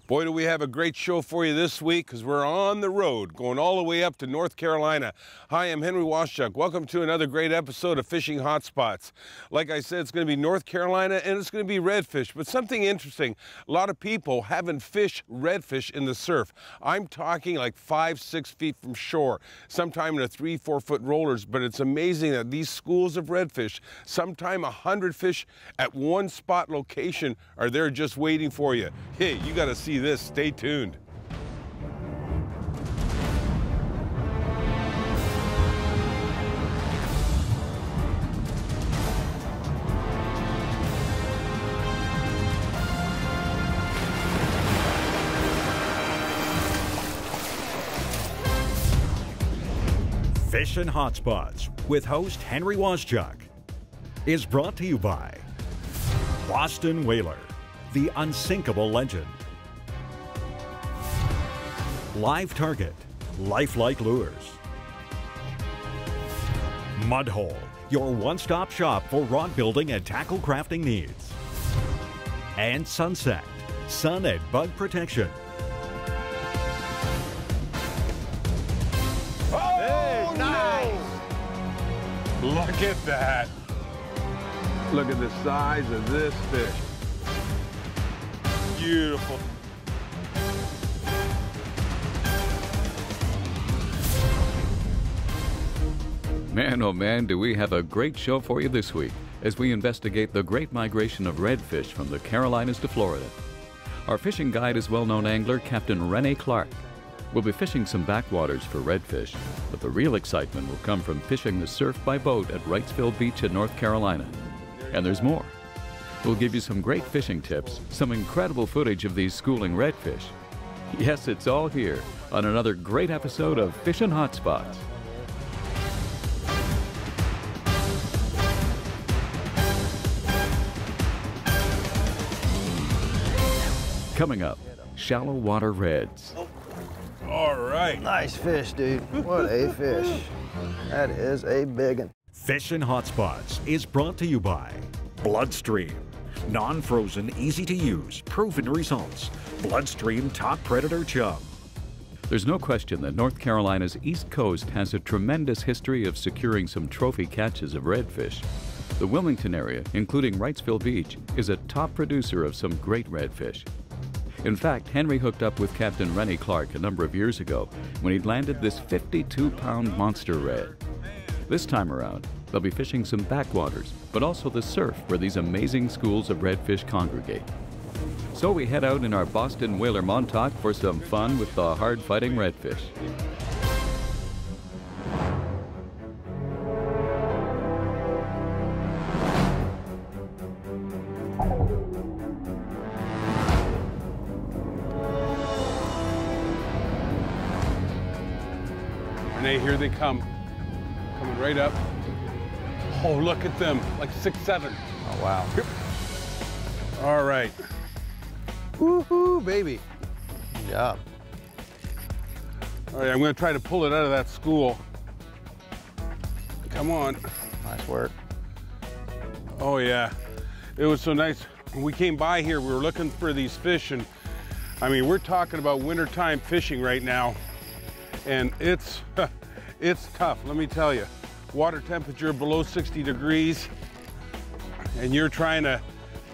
Boy, do we have a great show for you this week because we're on the road going all the way up to North Carolina. Hi, I'm Henry Waschuk. Welcome to another great episode of Fishing Hotspots. Like I said, it's going to be North Carolina and it's going to be redfish, but something interesting. A lot of people haven't fished redfish in the surf. I'm talking like 5-6 feet from shore, sometime in a 3-4 foot rollers, but it's amazing that these schools of redfish, sometime 100 fish at one spot location are there just waiting for you. Hey, you got to see this. Stay tuned. Fishing Hotspots with host Henry Waschuk is brought to you by Boston Whaler, the unsinkable legend. Live Target, lifelike lures. Mudhole, your one-stop shop for rod building and tackle crafting needs. And Sunset, sun and bug protection. Oh, nice! Look at that. Look at the size of this fish. Beautiful. Man, oh man, do we have a great show for you this week as we investigate the great migration of redfish from the Carolinas to Florida. Our fishing guide is well-known angler Captain Rene Clark. We'll be fishing some backwaters for redfish, but the real excitement will come from fishing the surf by boat at Wrightsville Beach in North Carolina. And there's more. We'll give you some great fishing tips, some incredible footage of these schooling redfish. Yes, it's all here on another great episode of Fishing Hotspots. Coming up, shallow water reds. All right. Nice fish, dude. What a fish. That is a big one. Fishing Hotspots is brought to you by Bloodstream. Non-frozen, easy to use, proven results. Bloodstream top predator chum. There's no question that North Carolina's East Coast has a tremendous history of securing some trophy catches of redfish. The Wilmington area, including Wrightsville Beach, is a top producer of some great redfish. In fact, Henry hooked up with Captain Rene Clark a number of years ago when he landed this 52-pound monster red. This time around, they'll be fishing some backwaters, but also the surf where these amazing schools of redfish congregate. So we head out in our Boston Whaler Montauk for some fun with the hard-fighting redfish. Renee, here they come. Coming right up. Oh, look at them, like 6'7". Oh, wow. All right. Woohoo, baby. Good job. All right, I'm gonna try to pull it out of that school. Come on. Nice work. Oh yeah, it was so nice. When we came by here, we were looking for these fish, and I mean, we're talking about wintertime fishing right now, and it's tough, let me tell you. Water temperature below 60 degrees, and you're trying to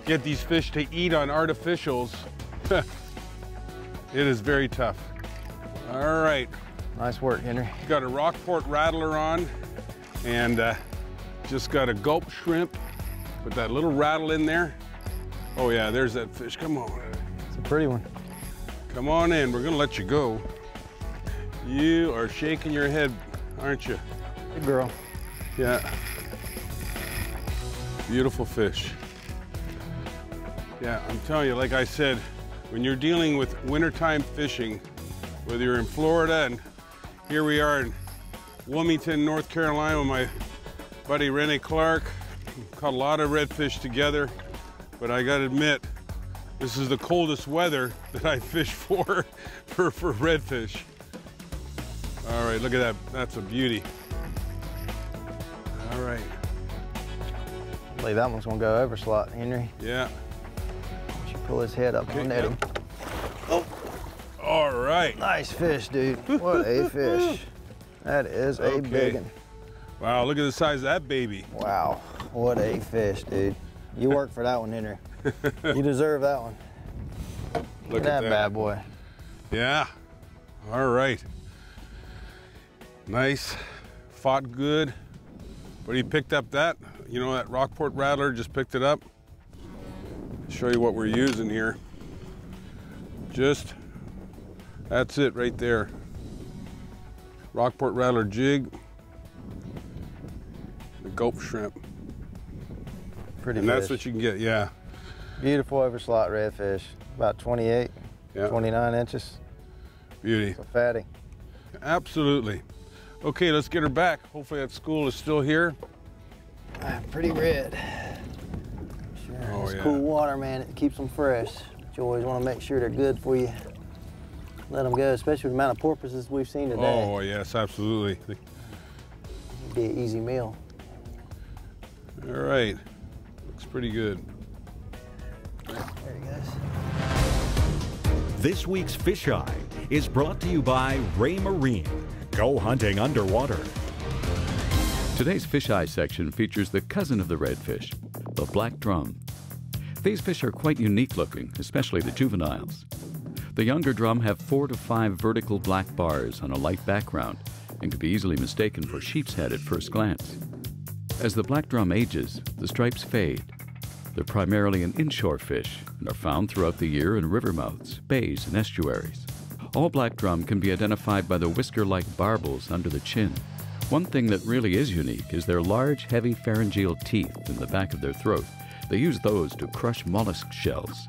get these fish to eat on artificials. It is very tough. All right. Nice work, Henry. Got a Rockport rattler on, and just got a gulp shrimp with that little rattle in there. Oh yeah, there's that fish, come on. It's a pretty one. Come on in, we're gonna let you go. You are shaking your head, aren't you? Good girl. Yeah. Beautiful fish. Yeah, I'm telling you, like I said, when you're dealing with wintertime fishing, whether you're in Florida, and here we are in Wilmington, North Carolina with my buddy Rene Clark. Caught a lot of redfish together, but I gotta admit, this is the coldest weather that I fish for redfish. All right, look at that, that's a beauty. All right. I believe that one's gonna go over slot, Henry. Yeah. Pull his head up and net him. Oh, All right. Nice fish, dude. What a fish. That is a big one. Wow, look at the size of that baby. Wow, what a fish, dude. You worked for that one, Henry. You deserve that one. Look at that bad boy. Yeah. All right. Nice. Fought good. But he picked up that, you know, that Rockport Rattler, just picked it up. Show you what we're using here. Just, that's it right there. Rockport Rattler jig. The gulp shrimp. Pretty and fish. That's what you can get, yeah. Beautiful overslot redfish. About 28, 29 inches. Beauty. It's a fatty. Absolutely. Okay, let's get her back. Hopefully that school is still here. Pretty red. Sure, Oh, it's yeah. cool water, man. It keeps them fresh. But you always want to make sure they're good before you let them go, especially with the amount of porpoises we've seen today. Oh, yes, absolutely. It'd be an easy meal. All right. Looks pretty good. There he goes. This week's Fish Eye is brought to you by Ray Marine. Go hunting underwater. Today's Fish Eye section features the cousin of the redfish, the black drum. These fish are quite unique looking, especially the juveniles. The younger drum have 4 to 5 vertical black bars on a light background and can be easily mistaken for sheep's head at first glance. As the black drum ages, the stripes fade. They're primarily an inshore fish and are found throughout the year in river mouths, bays, and estuaries. All black drum can be identified by the whisker-like barbels under the chin. One thing that really is unique is their large, heavy pharyngeal teeth in the back of their throat. They use those to crush mollusk shells.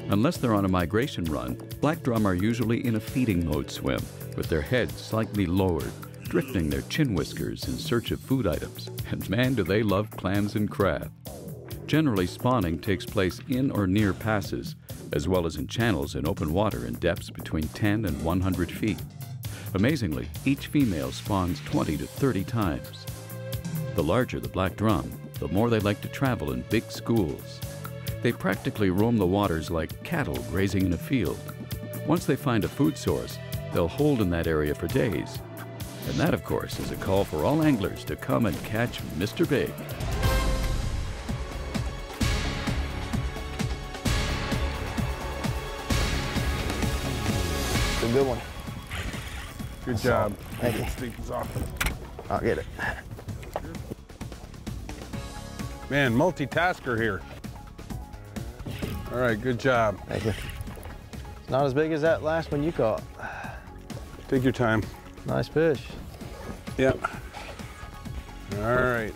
Unless they're on a migration run, black drum are usually in a feeding mode swim, with their heads slightly lowered, drifting their chin whiskers in search of food items. And man, do they love clams and crab. Generally, spawning takes place in or near passes, as well as in channels in open water in depths between 10 and 100 feet. Amazingly, each female spawns 20 to 30 times. The larger the black drum, the more they like to travel in big schools. They practically roam the waters like cattle grazing in a field. Once they find a food source, they'll hold in that area for days. And that, of course, is a call for all anglers to come and catch Mr. Big. It's a good one. Good job. Thank you. Stinkers off. I'll get it. Man, multitasker here. All right, good job. Thank you. It's not as big as that last one you caught. Take your time. Nice fish. Yep. All right.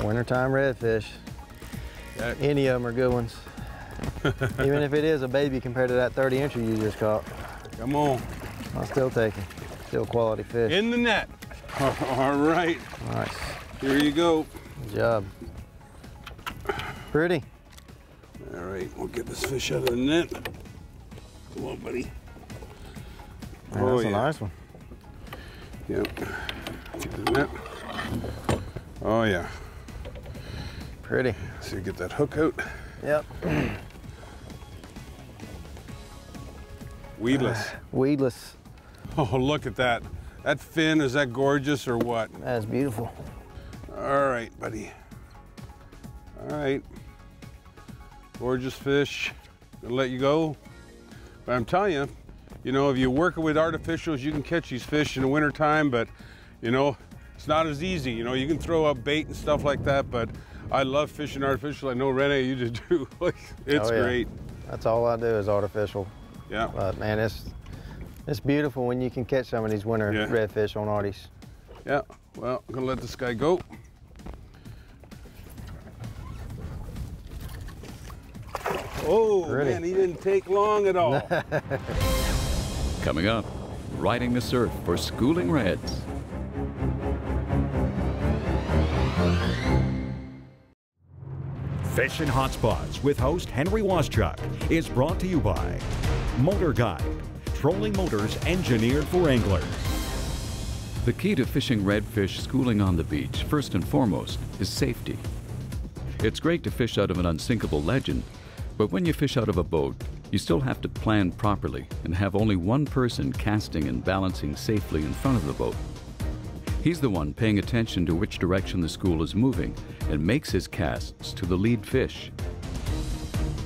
Wintertime redfish. Yeah. Any of them are good ones. Even if it is a baby compared to that 30-incher you just caught. Come on. I'll still take it. Still quality fish. In the net. All right. Nice. Here you go. Good job. Pretty. All right, we'll get this fish out of the net. Come on, buddy. Man, that's a nice one. Yep. Get the net. Oh, yeah. Pretty. So you get that hook out. Yep. Weedless. Weedless. Oh, look at that. That fin, is that gorgeous or what? That's beautiful. All right, buddy. All right. Gorgeous fish. Gonna let you go. But I'm telling you, you know, if you work with artificials, you can catch these fish in the wintertime, but, you know, it's not as easy. You know, you can throw up bait and stuff like that, but I love fishing artificial. I know, Rene, you just do. Like, it's great. That's all I do is artificial. Yeah. But, man, it's beautiful when you can catch some of these winter redfish on arties. Yeah. Well, I'm gonna let this guy go. Oh, Pretty. man, he didn't take long at all. Coming up, riding the surf for schooling reds. Fishing Hotspots with host Henry Waschuk is brought to you by Motor Guide, trolling motors engineered for anglers. The key to fishing redfish schooling on the beach, first and foremost, is safety. It's great to fish out of an unsinkable legend, but when you fish out of a boat, You still have to plan properly and have only one person casting and balancing safely in front of the boat. He's the one paying attention to which direction the school is moving and makes his casts to the lead fish.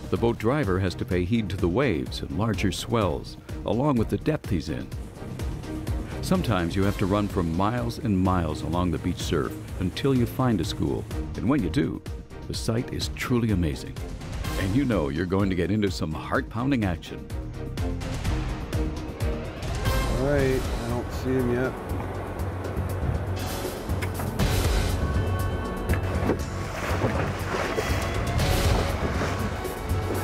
The boat driver has to pay heed to the waves and larger swells, along with the depth he's in. Sometimes you have to run for miles and miles along the beach surf until you find a school, and when you do, the sight is truly amazing. And you know you're going to get into some heart-pounding action. All right, I don't see him yet.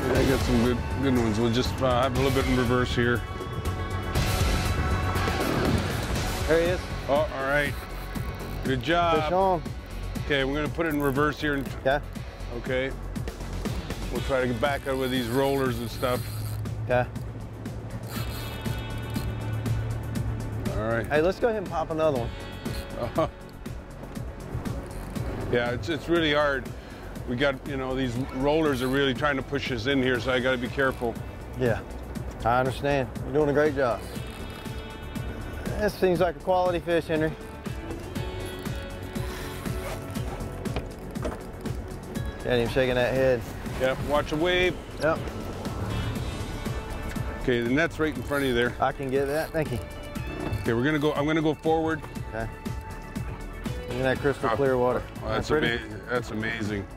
Yeah, I got some good ones. We'll just have a little bit in reverse here. There he is. Oh, all right. Good job. Fish on. Okay, we're gonna put it in reverse here. Okay. Okay. We'll try to get back out with these rollers and stuff. Okay. All right. Hey, let's go ahead and pop another one. Yeah, it's really hard. We got, you know, these rollers are really trying to push us in here, so I got to be careful. Yeah, I understand. You're doing a great job. That seems like a quality fish, Henry. Got him shaking that head. Yep, watch a wave. Yep. Okay, the net's right in front of you there. I can get that, thank you. Okay, I'm gonna go forward. Okay. Look at that crystal clear water. Oh, that's amazing.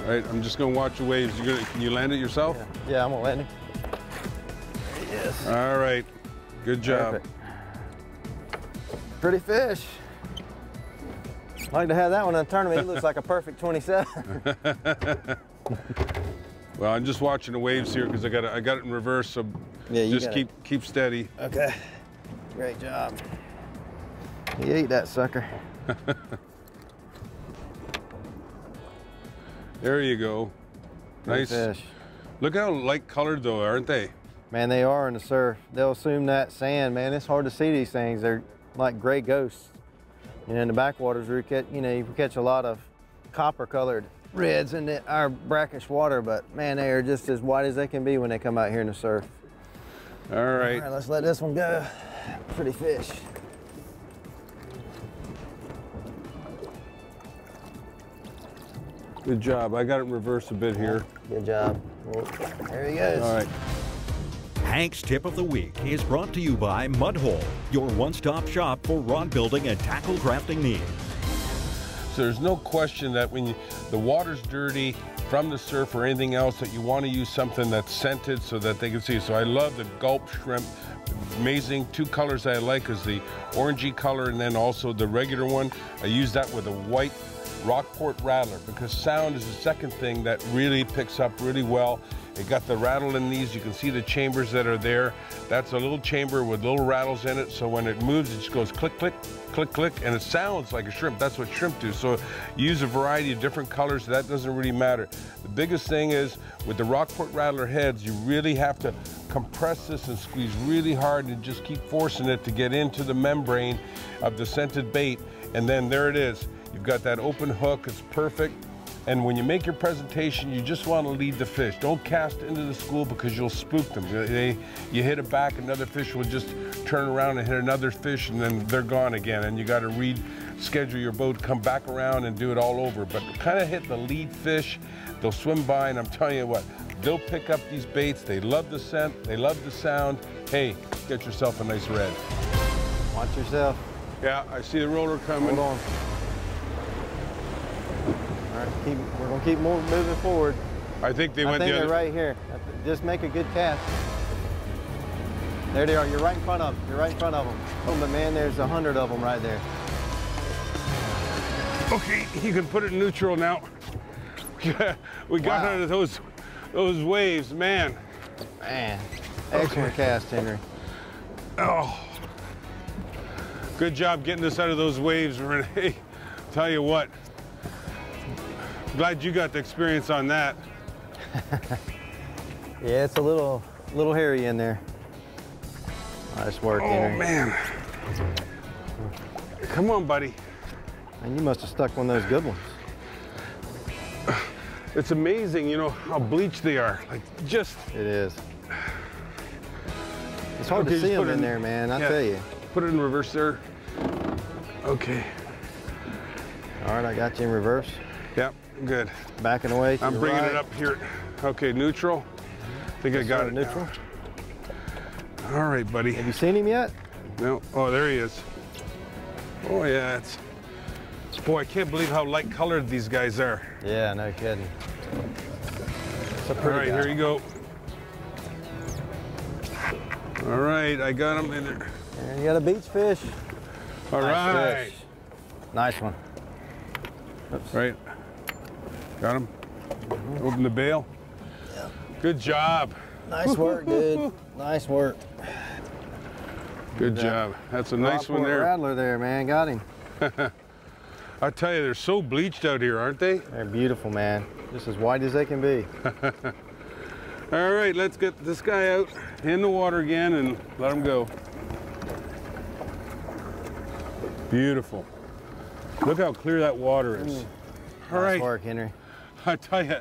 All right, I'm just gonna watch the waves. Can you land it yourself? Yeah, I'm gonna land him. Yes. All right, good job. Perfect. Pretty fish. I'd like to have that one in the tournament. He looks like a perfect 27. Well, I'm just watching the waves here because I got it in reverse, so yeah, you just keep steady. Okay. Great job. You ate that sucker. There you go. Nice fish. Look how light colored though, aren't they? Man, they are in the surf. They'll assume that sand, man. It's hard to see these things. They're like gray ghosts. You know, in the backwaters, you catch a lot of copper colored reds in our brackish water, but man, they are just as white as they can be when they come out here in the surf. All right. All right, let's let this one go. Pretty fish. Good job. I got it in reverse a bit here. Good job. Well, there he goes. All right. Hank's Tip of the Week is brought to you by Mudhole, your one-stop shop for rod building and tackle crafting needs. So there's no question that when the water's dirty from the surf or anything else, that you want to use something that's scented so that they can see. So I love the gulp shrimp. Amazing. Two colors I like is the orangey color and then also the regular one. I use that with a white Rockport rattler because sound is the second thing that really picks up really well. It got the rattle in these. You can see the chambers that are there. That's a little chamber with little rattles in it. So when it moves, it just goes click, click, click, click, and it sounds like a shrimp. That's what shrimp do. So you use a variety of different colors. That doesn't really matter. The biggest thing is with the Rockport rattler heads, you really have to compress this and squeeze really hard and just keep forcing it to get into the membrane of the scented bait. And then there it is. You've got that open hook. It's perfect. And when you make your presentation, you just want to lead the fish. Don't cast into the school because you'll spook them. You hit it back, another fish will just turn around and hit another fish, and then they're gone again. And you got to reschedule your boat, come back around and do it all over. But kind of hit the lead fish. They'll swim by, and I'm telling you what, they'll pick up these baits. They love the scent. They love the sound. Hey, get yourself a nice red. Watch yourself. Yeah, I see the roller coming. Hold on. All right, we're gonna keep moving forward. I think they went the other. They're right here. Just make a good cast. There they are. You're right in front of them. You're right in front of them. Oh, but man, there's 100 of them right there. Okay, you can put it in neutral now. We got out of those waves, man. Man, excellent cast, Henry. Oh, good job getting us out of those waves, Renee. Tell you what. Glad you got the experience on that. Yeah, it's a little hairy in there. Nice work, Henry. Oh, man. Come on, buddy. And you must have stuck one of those good ones. It's amazing, you know, how bleached they are. Like, just... It is. It's hard to see them in there, man, I tell you. Put it in reverse there. Okay. All right, I got you in reverse. Yep, good. Backing away to I'm the bringing right. it up here. Okay, neutral. I think I got it. Neutral. Now. All right, buddy. Have you seen him yet? No. Oh, there he is. Oh, yeah. Boy, I can't believe how light colored these guys are. Yeah, no kidding. It's a pretty All right, guy. here you go. All right, I got him in there. And you got a beach fish. All right. Fish. Nice one. Oops. Right. Got him. Open the bail. Yeah. Good job. Nice work, dude. Nice work. Good job. That's a nice one Rockport there. Rattler there, man. Got him. I tell you, they're so bleached out here, aren't they? They're beautiful, man. Just as white as they can be. All right, let's get this guy out in the water again and let him go. Beautiful. Look how clear that water is. All right. Nice work, Henry. I tell you,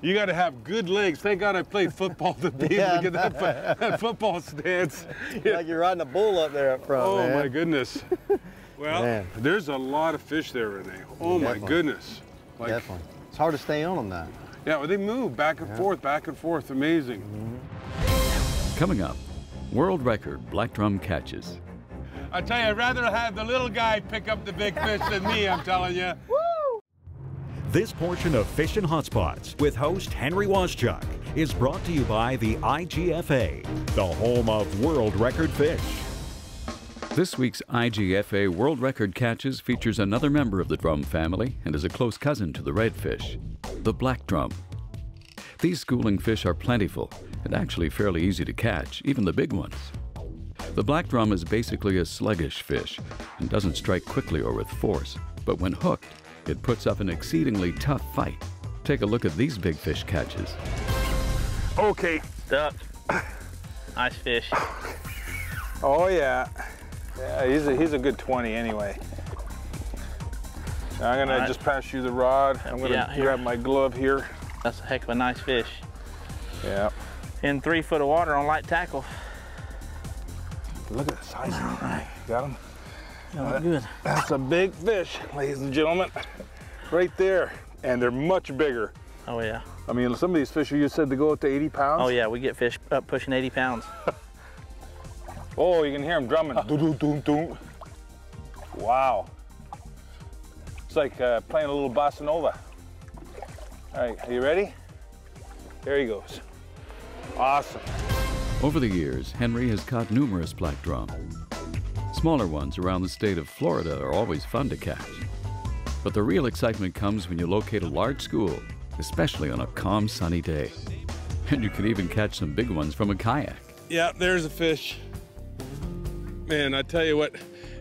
you got to have good legs. Thank God I played football to be able to get that football stance. Like you're riding a bull up there up front, Oh man. my goodness. Well, Man. there's a lot of fish there, Renee. Oh my Definitely. goodness. Like, Definitely. It's hard to stay on them, though. yeah, well, they move back and forth. Amazing. Coming up, world record black drum catches. I tell you, I'd rather have the little guy pick up the big fish than me, I'm telling you. This portion of Fishin' Hotspots with host Henry Waschuk is brought to you by the IGFA, the home of world record fish. This week's IGFA World Record Catches features another member of the drum family and is a close cousin to the redfish, the black drum. These schooling fish are plentiful and actually fairly easy to catch, even the big ones. The black drum is basically a sluggish fish and doesn't strike quickly or with force, but when hooked, it puts up an exceedingly tough fight. Take a look at these big fish catches. Okay. Duck. Nice fish. Oh yeah. Yeah, he's a good 20 anyway. Now I'm gonna All right. just pass you the rod. I'm gonna Yeah, here. grab my glove here. That's a heck of a nice fish. Yeah. In 3 foot of water on light tackle. Look at the size of him. Right. Got him? Yeah, good. That's a big fish, ladies and gentlemen. Right there. And they're much bigger. Oh yeah. I mean, some of these fish you said to go up to 80 pounds. Oh yeah, we get fish up pushing 80 pounds. Oh, you can hear them drumming. Doom, doom, doom, doom. Wow. It's like playing a little bossa nova. All right, are you ready? There he goes. Awesome. Over the years, Henry has caught numerous black drum. Smaller ones around the state of Florida are always fun to catch. But the real excitement comes when you locate a large school, especially on a calm, sunny day. And you can even catch some big ones from a kayak. Yeah, there's a fish. Man, I tell you what,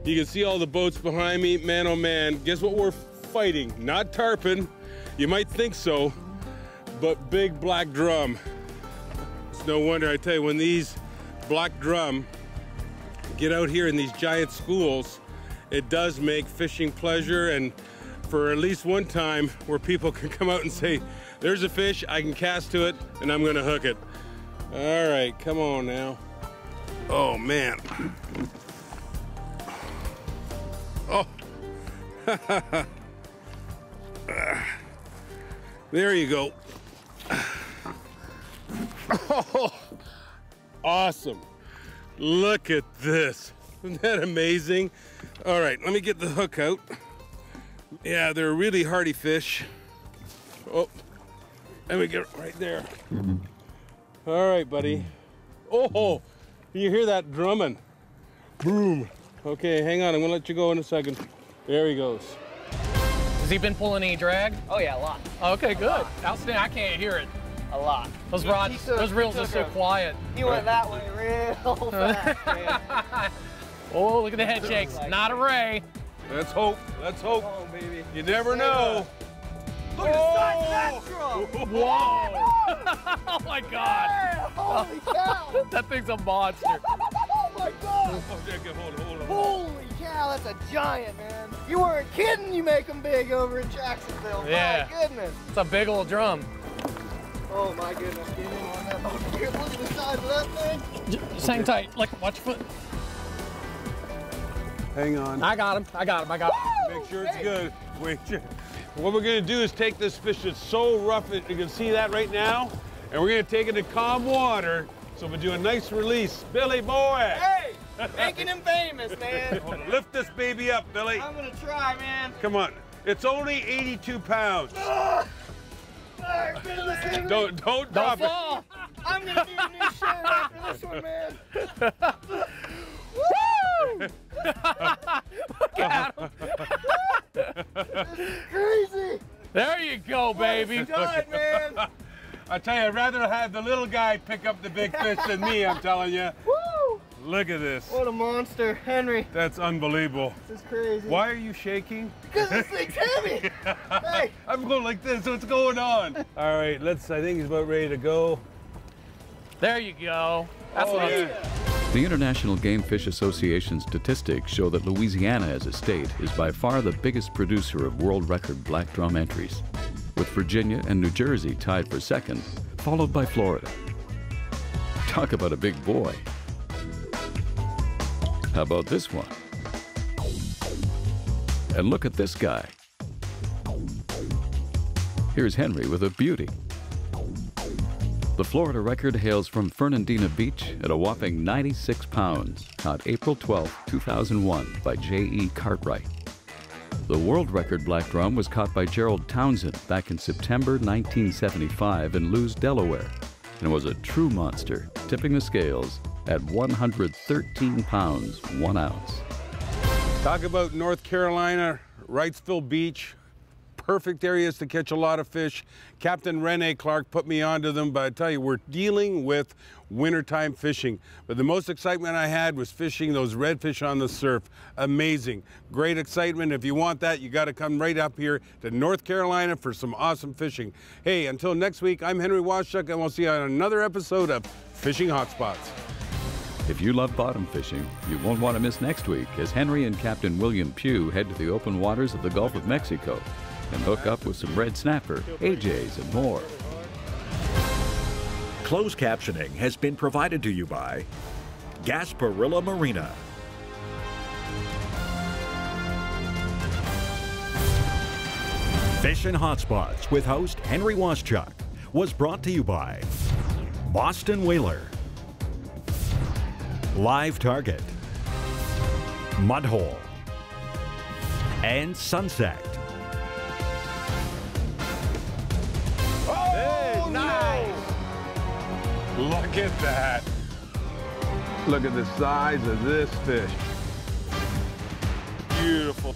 you can see all the boats behind me. Man, oh man, guess what we're fighting? Not tarpon. You might think so, but big black drum. It's no wonder, I tell you, when these black drum get out here in these giant schools, it does make fishing pleasure, and for at least one time where people can come out and say, there's a fish, I can cast to it, and I'm gonna hook it. All right, come on now. Oh man. Oh. There you go. Oh, awesome. Look at this. Isn't that amazing? All right, let me get the hook out. Yeah, they're a really hardy fish. Oh, let me get it right there. All right, buddy. Oh, you hear that drumming? Boom. Okay, hang on, I'm gonna let you go in a second. There he goes. Has he been pulling any drag? Oh yeah, a lot. Okay, good. Outstanding. I can't hear it. A lot. Those rods, those reels are so quiet. He went that way real fast, man. Oh, look at the head shakes. Not a ray. Let's hope. Let's hope. Come on, baby. You never know. Look at the size of that drum. Whoa. Oh my God. Yeah, holy cow. That thing's a monster. Oh my God. Oh, yeah, good. Hold on. Holy cow, that's a giant, man. You weren't kidding, you make them big over in Jacksonville. Yeah. My goodness. It's a big old drum. Oh my goodness, get in on that. Oh, look at the size of that thing. Just hang tight. Like, watch your foot. Hang on. I got him. I got him. I got him. Make sure it's good. Wait. What we're gonna do is take this fish that's so rough, you can see that right now, and we're gonna take it to calm water. So we'll do a nice release. Billy boy! Hey! Making him famous, man. Lift this baby up, Billy. I'm gonna try, man. Come on. It's only 82 pounds. Don't drop fall. I'm gonna need a new shirt after this one, man. Woo! Look at him. This is crazy. There you go, baby. Done, man. I tell you, I'd rather have the little guy pick up the big fish than me, I'm telling you. Woo! Look at this. What a monster, Henry. That's unbelievable. This is crazy. Why are you shaking? Because this thing's heavy. Hey. I'm going like this, what's going on? All right, I think he's about ready to go. There you go. That's what yeah. The International Game Fish Association statistics show that Louisiana as a state is by far the biggest producer of world record black drum entries, with Virginia and New Jersey tied for second, followed by Florida. Talk about a big boy. How about this one? And look at this guy. Here's Henry with a beauty. The Florida record hails from Fernandina Beach at a whopping 96 pounds, caught April 12, 2001 by J.E. Cartwright. The world record black drum was caught by Gerald Townsend back in September 1975 in Lewes, Delaware, and was a true monster, tipping the scales at 113 pounds, 1 ounce. Talk about North Carolina, Wrightsville Beach. Perfect areas to catch a lot of fish. Captain Rene Clark put me onto them, but I tell you, we're dealing with wintertime fishing. But the most excitement I had was fishing those redfish on the surf. Amazing. Great excitement. If you want that, you got to come right up here to North Carolina for some awesome fishing. Hey, until next week, I'm Henry Waschuk, and we'll see you on another episode of Fishing Hotspots. If you love bottom fishing, you won't want to miss next week as Henry and Captain William Pugh head to the open waters of the Gulf of Mexico and hook up with some red snapper, AJs, and more. Closed captioning has been provided to you by Gasparilla Marina. Fishing Hotspots with host Henry Waschuk was brought to you by Boston Whaler, Live Target, Mudhole, and Sunset. Hey, nice! Look at that. Look at the size of this fish. Beautiful.